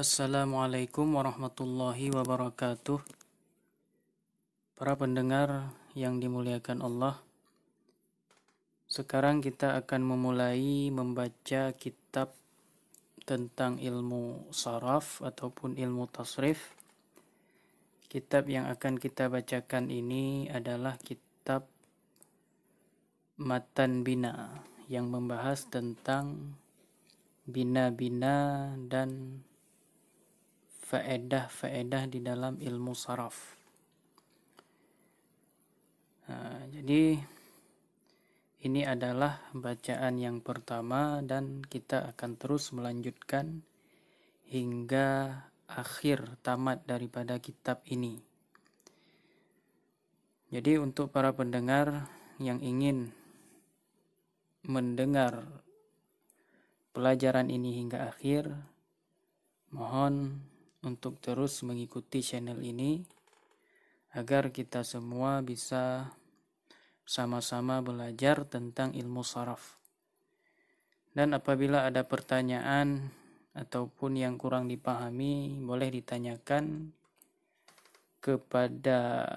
Assalamualaikum warahmatullahi wabarakatuh. Para pendengar yang dimuliakan Allah, sekarang kita akan memulai membaca kitab tentang ilmu saraf ataupun ilmu tasrif. Kitab yang akan kita bacakan ini adalah kitab Matan Bina yang membahas tentang bina-bina dan faedah-faedah di dalam ilmu saraf. Jadi ini adalah bacaan yang pertama dan kita akan terus melanjutkan hingga akhir tamat daripada kitab ini. Jadi untuk para pendengar yang ingin mendengar pelajaran ini hingga akhir, mohon untuk terus mengikuti channel ini agar kita semua bisa sama-sama belajar tentang ilmu saraf. Dan apabila ada pertanyaan ataupun yang kurang dipahami, boleh ditanyakan kepada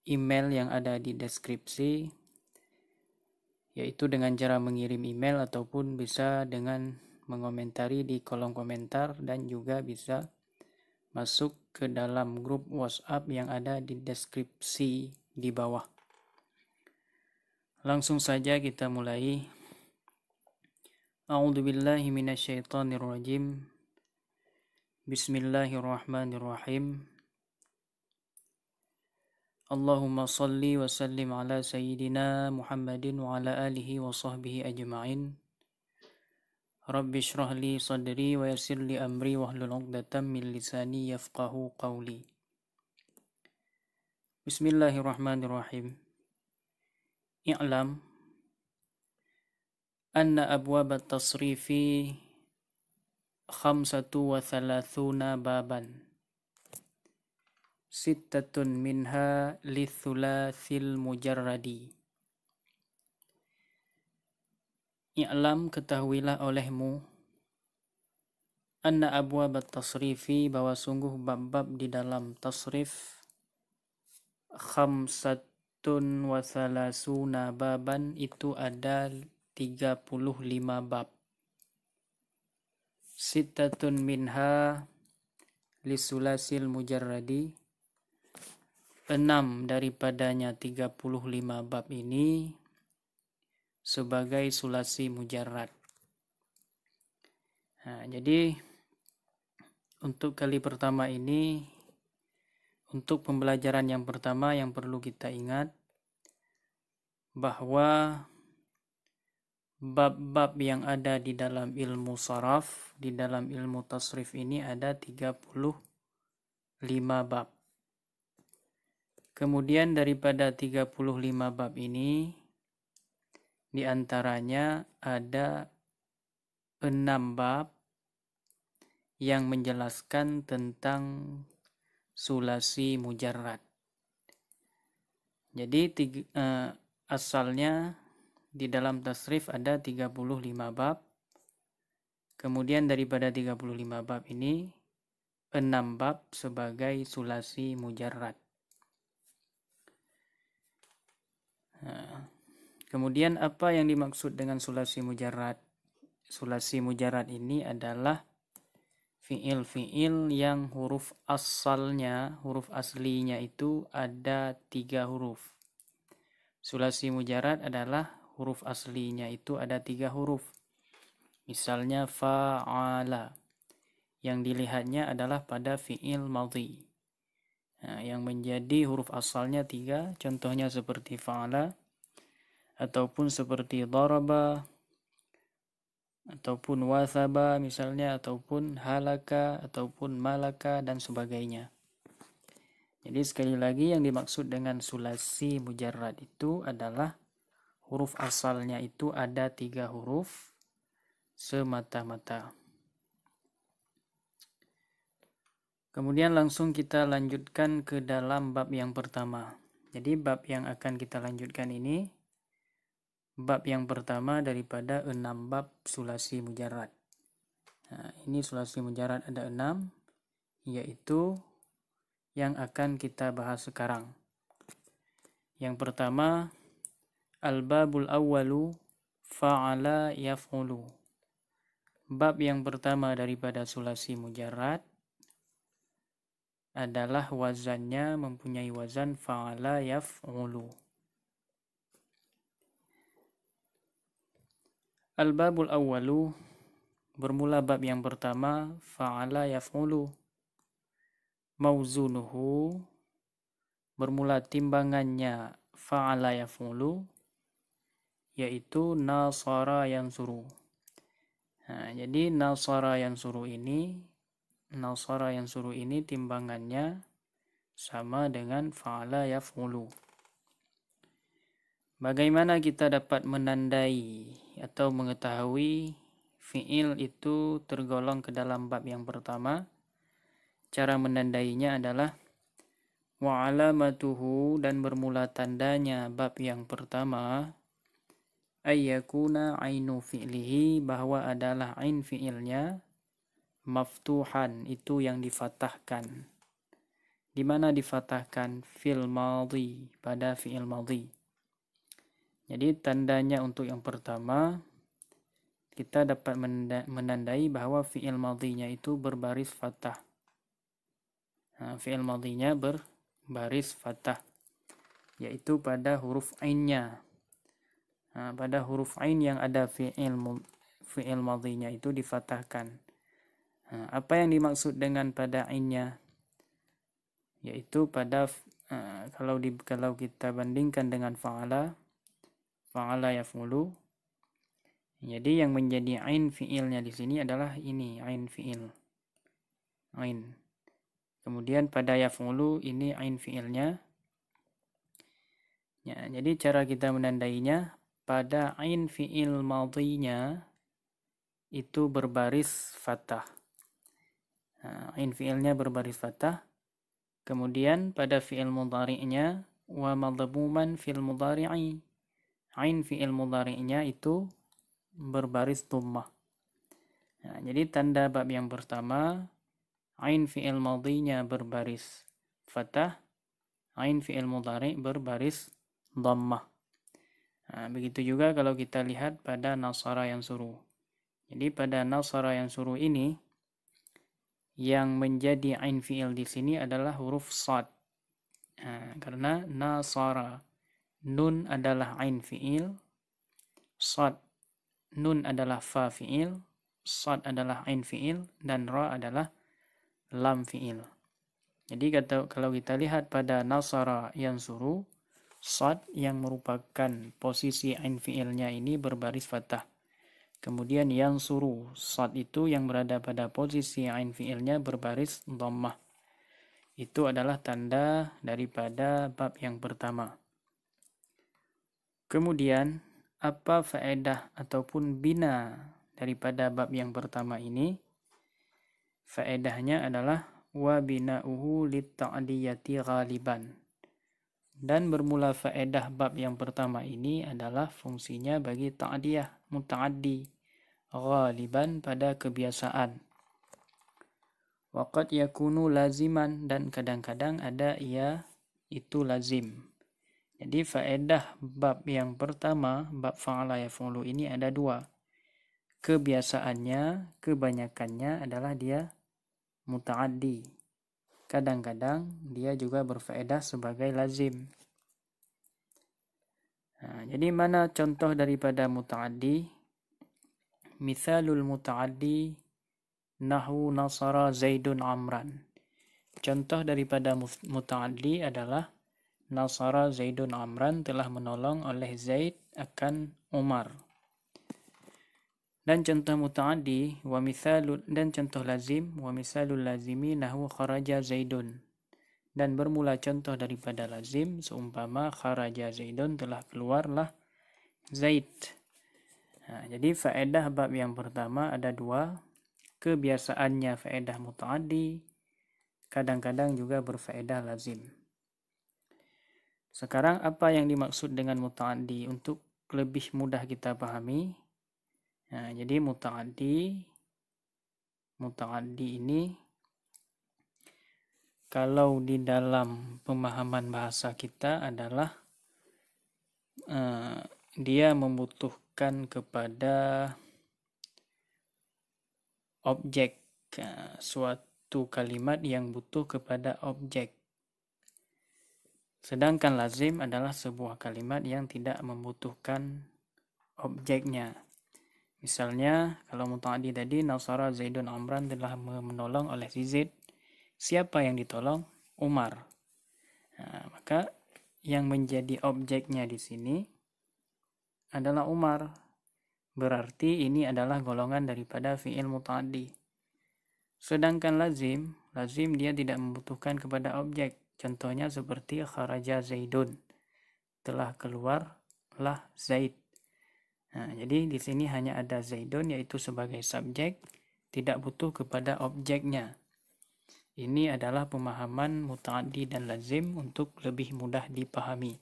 email yang ada di deskripsi, yaitu dengan cara mengirim email ataupun bisa dengan mengomentari di kolom komentar dan juga bisa masuk ke dalam grup WhatsApp yang ada di deskripsi di bawah. Langsung saja kita mulai. A'udzubillahi minasyaitonirrajim. Bismillahirrahmanirrahim. Allahumma salli wa sallim ala sayyidina Muhammadin wa ala alihi wa sahbihi ajma'in. Rabbi shrah li sadri wa yassir li amri wahlul 'uqdatam min lisani yafqahu qawli. Bismillahirrahmanirrahim. I'lam anna abwab at-tasrifi 35 baban. Sittatun minha lithulathil mujarradi. I'lam, ketahuilah olehmu, anna abwab at-tasrifi, bahwa sungguh bab-bab di dalam tasrif, 35 baban, itu ada 35 bab. Sittatun minha lisulasil mujarradi, 6 daripadanya 35 bab ini sebagai sulasi mujarrad. Jadi untuk kali pertama ini, untuk pembelajaran yang pertama yang perlu kita ingat bahwa bab-bab yang ada di dalam ilmu saraf, di dalam ilmu tasrif ini ada 35 bab. Kemudian daripada 35 bab ini, di antaranya ada 6 bab yang menjelaskan tentang sulasi mujarrad. Jadi asalnya di dalam tasrif ada 35 bab. Kemudian daripada 35 bab ini 6 bab sebagai sulasi mujarrad. Kemudian apa yang dimaksud dengan sulasi mujarrad? Sulasi mujarrad ini adalah fiil-fiil yang huruf asalnya, huruf aslinya itu ada 3 huruf. Sulasi mujarrad adalah huruf aslinya itu ada 3 huruf. Misalnya fa'ala, yang dilihatnya adalah pada fiil madhi. Yang menjadi huruf asalnya 3, contohnya seperti fa'ala, ataupun seperti daraba, ataupun wathaba misalnya, ataupun halaka, ataupun malaka, dan sebagainya. Jadi sekali lagi yang dimaksud dengan sulasi mujarrad itu adalah huruf asalnya itu ada 3 huruf semata-mata. Kemudian langsung kita lanjutkan ke dalam bab yang pertama. Jadi bab yang akan kita lanjutkan ini bab yang pertama daripada 6 bab sulasi mujarrad. Nah, ini sulasi mujarad ada 6, yaitu yang akan kita bahas sekarang. Yang pertama, al-babul awwalu fa'ala yaf'ulu. Bab yang pertama daripada sulasi mujarad adalah wazannya mempunyai wazan fa'ala yaf'ulu. Al-babul awwalu, bermula bab yang pertama, fa'ala yaf'ulu. Mauzunuhu, bermula timbangannya fa'ala yaf'ulu, yaitu nasara yansuru. Nah, jadi nasara yansuru ini timbangannya sama dengan fa'ala yaf'ulu. Bagaimana kita dapat menandai atau mengetahui fi'il itu tergolong ke dalam bab yang pertama? Cara menandainya adalah wa alamatuhu, dan bermula tandanya bab yang pertama ayyakuna ainu fi'lihi, bahwa adalah ain fi'ilnya maftuhan, itu yang difatahkan. Di mana difatahkan? Fil madhi, pada fi'il madhi. Jadi tandanya untuk yang pertama, kita dapat menandai bahwa fi'il madhinya itu berbaris fathah. Nah, fi'il madhinya berbaris fathah, yaitu pada huruf ainnya. Nah, pada huruf ain yang ada fi'il madhinya itu difathahkan. Nah, apa yang dimaksud dengan pada ainnya? Yaitu pada kalau kita bandingkan dengan fa'ala yaf'ulu. Jadi yang menjadi ain fi'ilnya di sini adalah ini, ain fi'il. Ain. Kemudian pada yaf'ulu ini ain fi'ilnya. Ya, jadi cara kita menandainya, pada ain fi'il madhinya itu berbaris fathah. Nah, ain fi'ilnya berbaris fathah. Kemudian pada fi'il mudhari'nya wa madhmuman fil mudhari'i, ain fi'il mudhari'nya itu berbaris dhammah. Nah, jadi tanda bab yang pertama, ain fi'il madhinya berbaris fathah, ain fi'il mudhari' berbaris dhammah. Nah, begitu juga kalau kita lihat pada nasara yansuru. Jadi pada nasara yansuru ini yang menjadi ain fi'il di sini adalah huruf shad. Nah, karena nasara, nun adalah ain fi'il, shad, nun adalah fa fi'il, shad adalah ain fi'il, dan ra adalah lam fi'il. Jadi kalau kita lihat pada nasara yansuru, shad yang merupakan posisi ain fi'ilnya ini berbaris fathah. Kemudian yansuru, shad itu yang berada pada posisi ain fi'ilnya berbaris dhammah. Itu adalah tanda daripada bab yang pertama. Kemudian, apa faedah ataupun bina daripada bab yang pertama ini? Faedahnya adalah wa bina'uhu lit-ta'diyati ghaliban. Dan bermula faedah bab yang pertama ini adalah fungsinya bagi ta'diyah, muta'addi, ghaliban pada kebiasaan. Waqad yakunu laziman, dan kadang-kadang ada ia itu lazim. Jadi faedah bab yang pertama, bab fa'ala yaf'ulu ini ada dua. Kebiasaannya, kebanyakannya adalah dia muta'addi. Kadang-kadang dia juga berfaedah sebagai lazim. Nah, jadi mana contoh daripada muta'addi? Mithalul muta'addi nahu nasara zaidun amran. Contoh daripada muta'addi adalah nasara zaidun amran, telah menolong oleh Zaid akan Umar. Dan contoh muta'addi dan contoh lazim, wa mithalul lazimi nahu kharaja zaidun. Dan bermula contoh daripada lazim, seumpama kharaja zaidun, telah keluarlah Zaid. Nah, jadi faedah bab yang pertama ada dua. Kebiasaannya faedah muta'addi, kadang-kadang juga berfaedah lazim. Sekarang apa yang dimaksud dengan muta'addi untuk lebih mudah kita pahami? Nah, jadi muta'addi muta'addi ini kalau di dalam pemahaman bahasa kita adalah dia membutuhkan kepada objek, suatu kalimat yang butuh kepada objek. Sedangkan lazim adalah sebuah kalimat yang tidak membutuhkan objeknya. Misalnya kalau muta'addi tadi, Nasara Zaidun Amran telah menolong oleh si Zaid. Siapa yang ditolong? Umar. Nah, maka yang menjadi objeknya di sini adalah Umar. Berarti ini adalah golongan daripada fi'il muta'addi. Sedangkan lazim dia tidak membutuhkan kepada objek. Contohnya seperti kharaja Zaidun. Telah keluarlah Zaid. Nah, jadi di sini hanya ada Zaidun yaitu sebagai subjek, tidak butuh kepada objeknya. Ini adalah pemahaman muta'addi dan lazim untuk lebih mudah dipahami.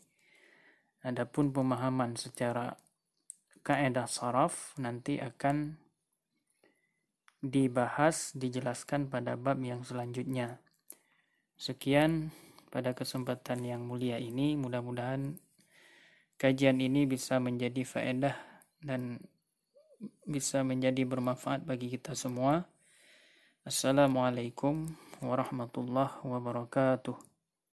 Adapun pemahaman secara kaidah sharaf nanti akan dibahas, dijelaskan pada bab yang selanjutnya. Sekian pada kesempatan yang mulia ini, mudah-mudahan kajian ini bisa menjadi faedah dan bisa menjadi bermanfaat bagi kita semua. Assalamualaikum warahmatullahi wabarakatuh.